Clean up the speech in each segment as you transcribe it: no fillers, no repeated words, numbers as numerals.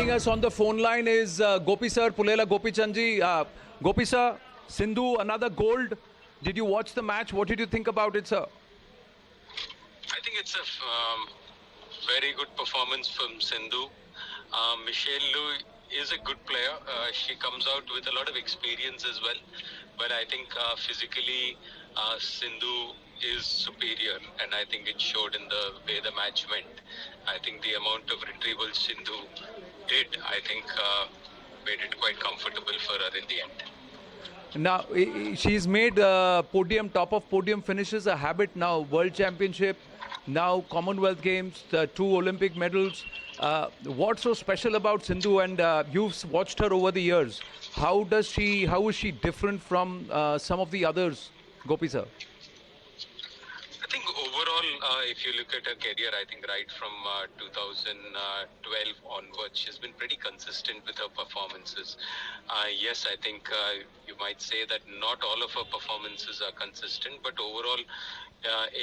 joining us on the phone line is Gopi sir, Pullela Gopichand ji. Gopi sir, Sindhu, another gold. Did you watch the match? What did you think about it, sir? I think it's a very good performance from Sindhu. Michelle Liu is a good player. She comes out with a lot of experience as well. But I think physically, Sindhu is superior, and I think it showed in the way the match went. I think the amount of retrievals Sindhu did, I think, made it quite comfortable for her in the end. Now, she's made podium, top of podium finishes a habit now. World Championship, now Commonwealth Games, 2 Olympic medals. What's so special about Sindhu? And you've watched her over the years. How is she different from some of the others, Gopi sir? I think overall, if you look at her career, I think right from 2012 onwards, she's been pretty consistent with her performances. Yes, I think you might say that not all of her performances are consistent, but overall,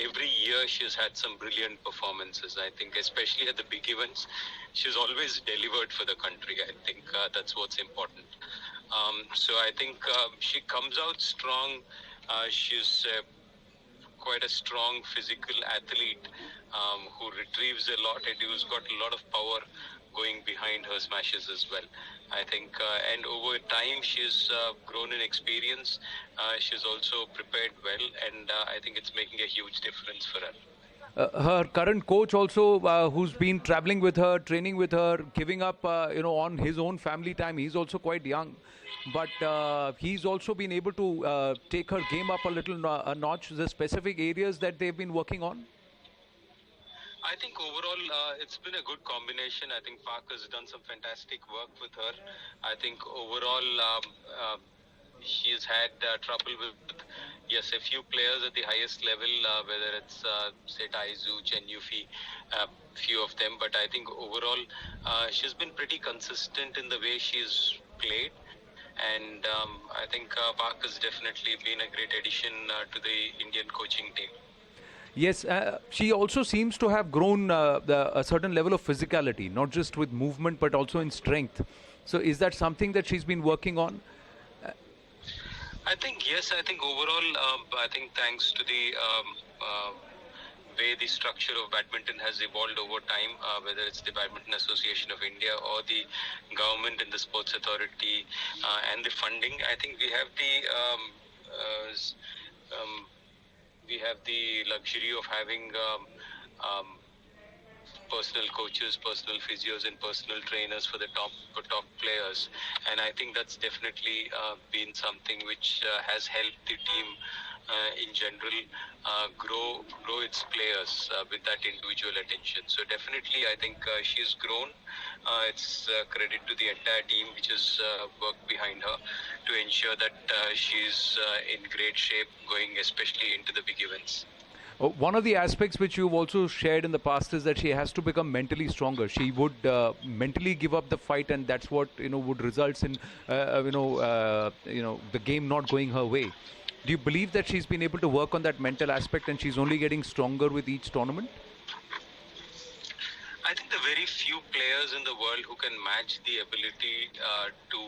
every year she's had some brilliant performances. I think especially at the big events, she's always delivered for the country. I think that's what's important. So I think she comes out strong. She's quite a strong physical athlete who retrieves a lot and who's got a lot of power going behind her smashes as well. I think and over time she's grown in experience. She's also prepared well, and I think it's making a huge difference for her. Her current coach also, who's been traveling with her, training with her, giving up, on his own family time. He's also quite young, but he's also been able to take her game up a little a notch. The specific areas that they've been working on. I think overall it's been a good combination. I think Park has done some fantastic work with her. I think overall she has had trouble with, yes, a few players at the highest level, whether it's say Taizu, Chen Yufi, few of them. But I think overall she's been pretty consistent in the way she's played. And I think Park has definitely been a great addition to the Indian coaching team. Yes, she also seems to have grown a certain level of physicality, not just with movement, but also in strength. So is that something that she's been working on? I think, yes, I think overall, I think thanks to the way the structure of badminton has evolved over time, whether it's the Badminton Association of India or the government and the Sports Authority and the funding, I think we have the luxury of having personal coaches, personal physios, and personal trainers for the top players, and I think that's definitely been something which has helped the team in general grow its players with that individual attention. So definitely, I think she's grown. It's credit to the entire team which has worked behind her to ensure that she's in great shape going especially into the big events. One of the aspects which you've also shared in the past is that she has to become mentally stronger. She would mentally give up the fight, and that's what would result in the game not going her way. Do you believe that she's been able to work on that mental aspect, and she's only getting stronger with each tournament? I think the very few players in the world who can match the ability to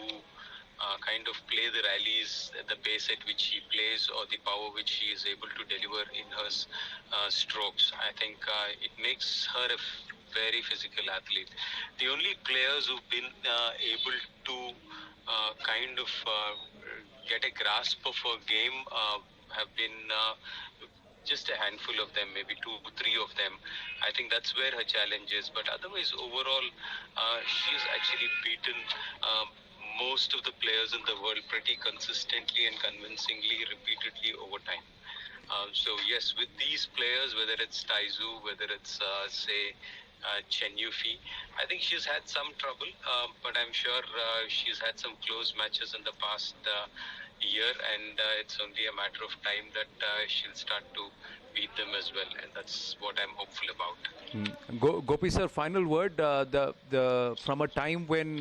kind of play the rallies at the pace at which she plays, or the power which she is able to deliver in her strokes. I think it makes her a very physical athlete. The only players who've been able to kind of get a grasp of her game have been just a handful of them, maybe 2 or 3 of them. I think that's where her challenge is. But otherwise, overall, she's actually beaten most of the players in the world pretty consistently and convincingly, repeatedly over time. So yes, with these players, whether it's Taizu, whether it's say Chen Yufi, I think she's had some trouble, but I'm sure she's had some close matches in the past year, and it's only a matter of time that she'll start to beat them as well, and that's what I'm hopeful about. Gopi sir, final word. From a time when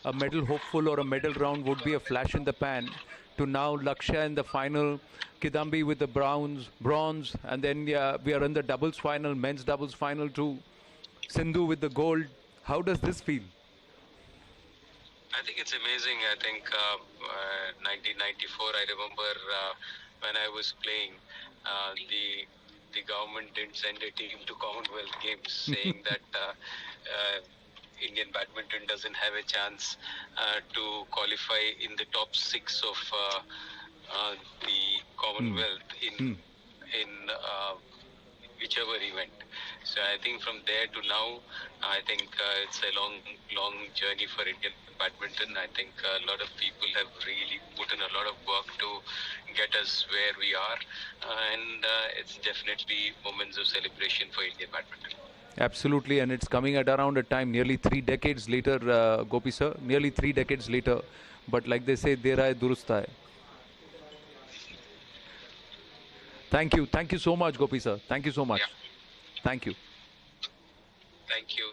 a medal hopeful or a medal round would be a flash in the pan, to now Lakshya in the final, Kidambi with the bronze, and then we are in the doubles final, men's doubles final too. Sindhu with the gold. How does this feel? I think it's amazing. I think 1994, I remember when I was playing, the government didn't send a team to Commonwealth Games, saying that Indian badminton doesn't have a chance to qualify in the top 6 of the Commonwealth in whichever event. So I think from there to now, I think it's a long journey for Indian badminton. I think a lot of people have really put in a lot of work to get us where we are, and it's definitely moments of celebration for Indian badminton. Absolutely, and it's coming at around a time nearly 3 decades later, Gopi sir, nearly 3 decades later. But like they say, dera hai durust hai. Thank you so much, Gopi sir. Thank you so much. Yeah. Thank you. Thank you.